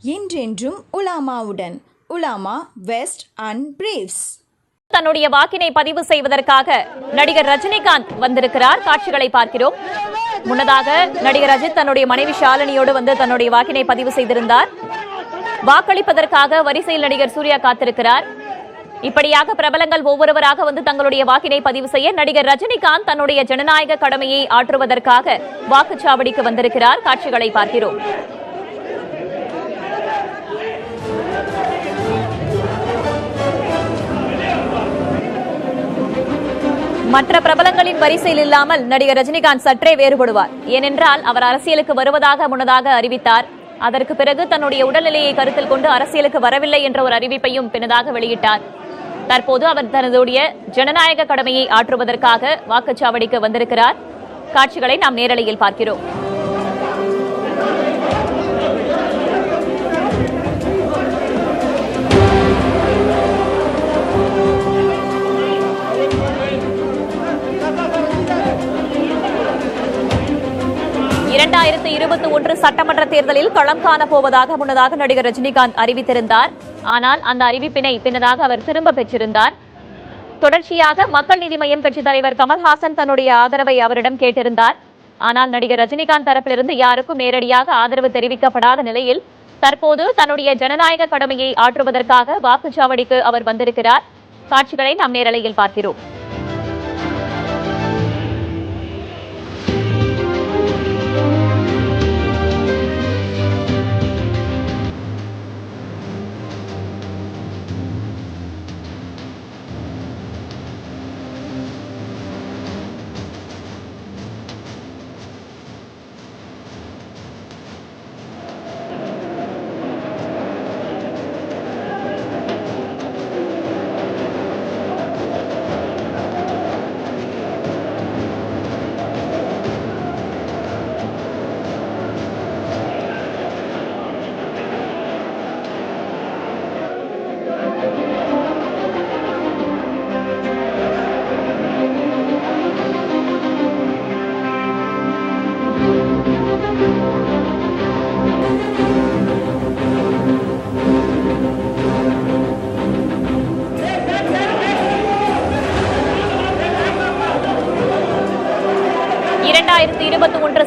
என்றென்றும் உலாமாவுடன். Ulama west and briefs. தன்னுடைய வாக்கினை பதிவு செய்வதற்காக நடிகர் ரஜினிகாந்த் வந்திருக்கிறார். காட்சிகளை பார்க்கிறோம். முன்னதாக நடிகர் அஜித் தன்னுடைய மனைவி ஷாலினியோடு வந்து தன்னுடைய வாக்கினை பதிவு செய்திருந்தார். வாக்களிப்பதற்காக வரிசையில் நடிகர் சூர்யா காத்திருக்கிறார். இப்படியாக பிரபலங்கள் ஒவ்வொருவராக வந்து தங்களுடைய வாக்கினை பதிவு செய்ய நடிகர் ரஜினிகாந்த் தன்னுடைய ஜனநாயக கடமையை ஆற்றுவதற்காக வாக்குச்சாவடிக்கு வந்திருக்கிறார். காட்சிகளை பார்க்கிறோம். மற்ற பிரபலங்களின் வரிசையில் இல்லாமல் நடிகர் ரஜினிகாந்த் சற்றே வேறுபடுவார். ஏனென்றால் அவர் அரசியலுக்கு வருவதாக முன்னதாக அறிவித்தார். அதற்கு பிறகு தன்னுடைய உடல்நிலையை கருத்தில் கொண்டு அரசியலுக்கு வரவில்லை என்ற ஒரு அறிவிப்பையும் பின்னதாக வெளியிட்டார். தற்போது அவர் தன்னுடைய ஜனநாயக கடமையை ஆற்றுவதற்காக வாக்குச்சாவடிக்கு வந்திருக்கிறார். காட்சிகளை நாம் நேரலையில் பார்க்கிறோம். சட்டமன்ற தேர்தலில் களம் காணப்போவதாக முன்னதாக நடிகர் ரஜினிகாந்த் அறிவித்திருந்தார். ஆனால் அந்த அறிவிப்பினை பின்னதாக அவர் திரும்ப பெற்றிருந்தார். தொடர்ச்சியாக மக்கள் நீதி மய்யம் கட்சித் தலைவர் கமல்ஹாசன் தன்னுடைய ஆதரவை அவரிடம் கேட்டிருந்தார். ஆனால் நடிகர் ரஜினிகாந்த் தரப்பிலிருந்து யாருக்கும் நேரடியாக ஆதரவு தெரிவிக்கப்படாத நிலையில் தற்போது தன்னுடைய ஜனநாயக கடமையை ஆற்றுவதற்காக வாக்குச்சாவடிக்கு அவர் வந்திருக்கிறார். காட்சிகளை நாம் நேரலையில் பார்க்கிறோம்.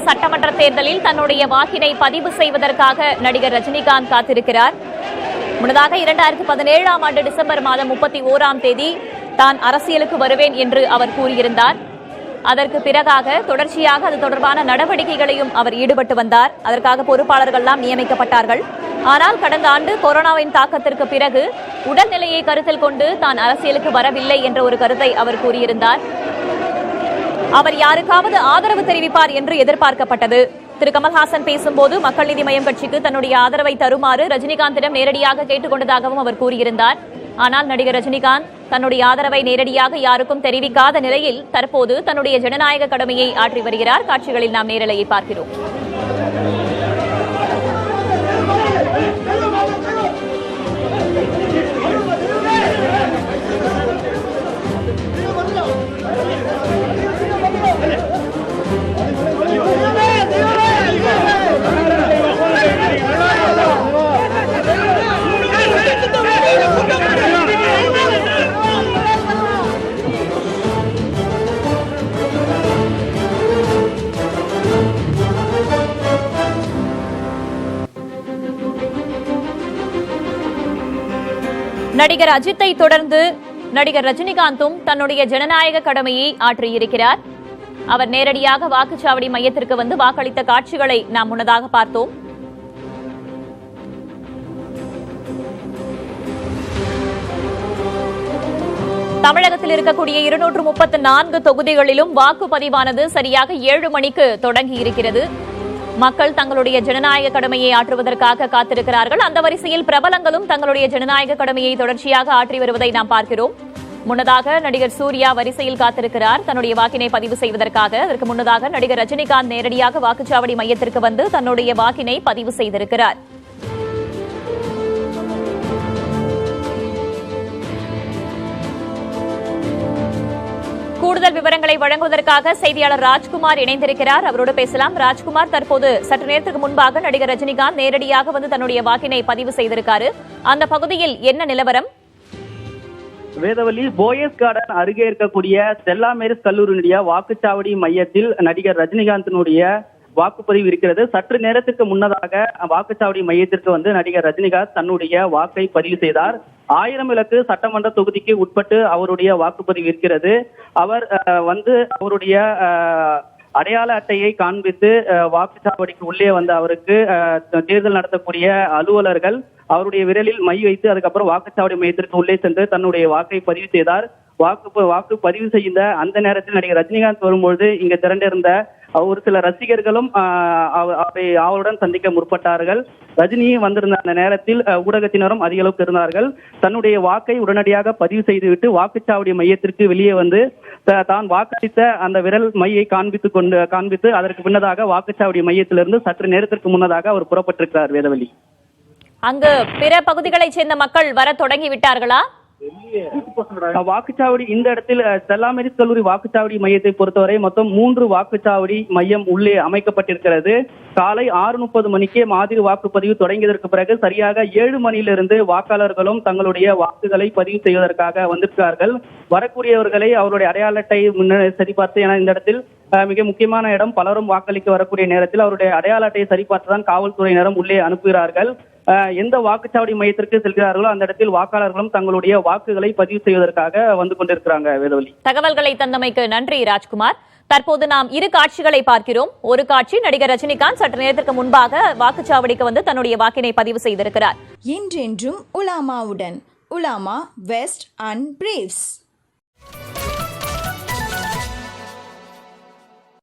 சட்டமன்ற தேர்தலில் தன்னுடைய வாக்கினை பதிவு செய்வதற்காக நடிகர் ரஜினிகாந்த் காத்திருக்கிறார். முன்னதாக 2017ஆம் ஆண்டு டிசம்பர் மாதம் 31ஆம் தேதி தான் அரசியலுக்கு வருவேன் என்று அவர் கூறியிருந்தார். அதற்கு பிறகாக தொடர்ச்சியாக அது தொடர்பான நடவடிக்கைகளையும் அவர் ஈடுபட்டு வந்தார். அதற்காக பொறுப்பாளர்கள்லாம் நியமிக்கப்பட்டார்கள். ஆனால் கடந்த ஆண்டு கொரோனாவின் தாக்கத்திற்கு பிறகு உடல்நிலையை கருத்தில் கொண்டு தான் அரசியலுக்கு வரவில்லை என்ற ஒரு கருத்தை அவர் கூறியிருந்தார். அவர் யாருக்காவது ஆதரவு தெரிவிப்பார் என்று எதிர்பார்க்கப்பட்டது. திரு கமல்ஹாசன் பேசும்போது மக்கள் நீதி மய்யம் கட்சிக்கு தன்னுடைய ஆதரவை தருமாறு ரஜினிகாந்திடம் நேரடியாக கேட்டுக்கொண்டதாகவும் அவர் கூறியிருந்தார். ஆனால் நடிகர் ரஜினிகாந்த் தன்னுடைய ஆதரவை நேரடியாக யாருக்கும் தெரிவிக்காத நிலையில் தற்போது தன்னுடைய ஜனநாயக கடமையை ஆற்றி வருகிறார். காட்சிகளில் நாம் நேரலையை பார்க்கிறோம். நடிகர் அஜித்தை தொடர்ந்து நடிகர் ரஜினிகாந்தும் தன்னுடைய ஜனநாயக கடமையை ஆற்றியிருக்கிறார். அவர் நேரடியாக வாக்குச்சாவடி மையத்திற்கு வந்து வாக்களித்த காட்சிகளை நாம் முன்னதாக பார்த்தோம். தமிழகத்தில் இருக்கக்கூடிய 234 தொகுதிகளிலும் வாக்குப்பதிவானது சரியாக 7 மணிக்கு தொடங்கி இருக்கிறது. மக்கள் தங்களுடைய ஜனநாயக கடமையை ஆற்றுவதற்காக காத்திருக்கிறார்கள். அந்த வரிசையில் பிரபலங்களும் தங்களுடைய ஜனநாயக கடமையை தொடர்ச்சியாக ஆற்றி வருவதை நாம் பார்க்கிறோம். முன்னதாக நடிகர் சூர்யா வரிசையில் காத்திருக்கிறார் தன்னுடைய வாக்கினை பதிவு செய்வதற்காக. அதற்கு முன்னதாக நடிகர் ரஜினிகாந்த் நேரடியாக வாக்குச்சாவடி மையத்திற்கு வந்து தன்னுடைய வாக்கினை பதிவு செய்திருக்கிறார். கூடுதல் விவரங்களை வழங்குவதற்காக செய்தியாளர் ராஜ்குமார் இணைந்திருக்கிறார். அவரோடு பேசலாம். ராஜ்குமார், தற்போது சற்று நேரத்துக்கு முன்பாக நடிகர் ரஜினிகாந்த் நேரடியாக வந்து தன்னுடைய வாக்கினை பதிவு செய்திருக்காரு. அந்த பகுதியில் என்ன நிலவரம்? வேதவள்ளி, போயஸ் கார்டன் அருகே இருக்கக்கூடிய ஸ்டெல்லா மேரிஸ் கல்லூரியினுடைய வாக்குச்சாவடி மையத்தில் நடிகர் ரஜினிகாந்தினுடைய வாக்குப்பதிவு இருக்கிறது. சற்று நேரத்துக்கு முன்னதாக வாக்குச்சாவடி மையத்திற்கு வந்து நடிகர் ரஜினிகாந்த் தன்னுடைய வாக்கை பதிவு செய்தார். 1000 விளக்கு சட்டமன்ற தொகுதிக்கு உட்பட்டு அவருடைய வாக்குப்பதிவு இருக்கிறது. அவர் வந்து அவருடைய அடையாள அட்டையை காண்பித்து வாக்குச்சாவடிக்கு உள்ளே வந்த அவருக்கு தேர்தல் நடத்தக்கூடிய அலுவலர்கள் அவருடைய விரலில் மை வைத்து அதுக்கப்புறம் வாக்குச்சாவடி மையத்திற்கு உள்ளே சென்று தன்னுடைய வாக்கை பதிவு செய்தார். வாக்கு பதிவு செய்த அந்த நேரத்தில் நடிகர் ரஜினிகாந்த் வரும்பொழுது இங்க திரண்டிருந்த ஒரு சில ரசிகர்களும் அவருடன் சந்திக்க முற்பட்டார்கள். ரஜினியும் வந்திருந்த அந்த நேரத்தில் ஊடகத்தினரும் அதிக அளவுக்கு இருந்தார்கள். தன்னுடைய வாக்கை உடனடியாக பதிவு செய்துவிட்டு வாக்குச்சாவடி மையத்திற்கு வெளியே வந்து தான் வாக்களித்த அந்த விரல் மையை காண்பித்து அதற்கு பின்னதாக வாக்குச்சாவடி மையத்திலிருந்து சற்று நேரத்திற்கு முன்னதாக அவர் புறப்பட்டிருக்கிறார். வேதவள்ளி, அங்கு பிற பகுதிகளைச் சேர்ந்த மக்கள் வர தொடங்கி விட்டார்களா? வாக்குச்சாவடி இந்த இடத்தில் ஸ்டெல்லா மேரிஸ் கல்லூரி வாக்குச்சாவடி மையத்தை பொறுத்தவரை மொத்தம் 3 வாக்குச்சாவடி மையம் உள்ளே அமைக்கப்பட்டிருக்கிறது. காலை 6:30 மணிக்கே மாதிரி வாக்குப்பதிவு தொடங்கியதற்கு பிறகு சரியாக 7 மணியிலிருந்து வாக்காளர்களும் தங்களுடைய வாக்குகளை பதிவு செய்வதற்காக வந்திருக்கிறார்கள். வரக்கூடியவர்களை அவருடைய அடையாள அட்டை சரிபார்த்து, என இந்த இடத்தில் மிக முக்கியமான இடம், பலரும் வாக்களிக்க வரக்கூடிய நேரத்தில் அவருடைய அடையாள அட்டையை சரிபார்த்துதான் காவல்துறையினரும் உள்ளே அனுப்புகிறார்கள். எந்த வாக்குச்சாவடி மையத்திற்கு செல்கிறார்களோ அந்த இடத்தில் வாக்காளர்களும் தங்களுடைய வாக்குகளை பதிவு செய்வதற்காக வந்து கொண்டிருக்கிறாங்க. வேதவள்ளி, தகவல்களை தந்தமைக்கு நன்றி ராஜ்குமார். தற்போது நாம் 2 காட்சிகளை பார்க்கிறோம். ஒரு காட்சி, நடிகர் ரஜினிகாந்த் சற்று நேரத்திற்கு முன்பாக வாக்குச்சாவடிக்கு வந்து தன்னுடைய வாக்கினை பதிவு செய்திருக்கிறார். என்றென்றும் உலாமாவுடன். Ulama west and briefs.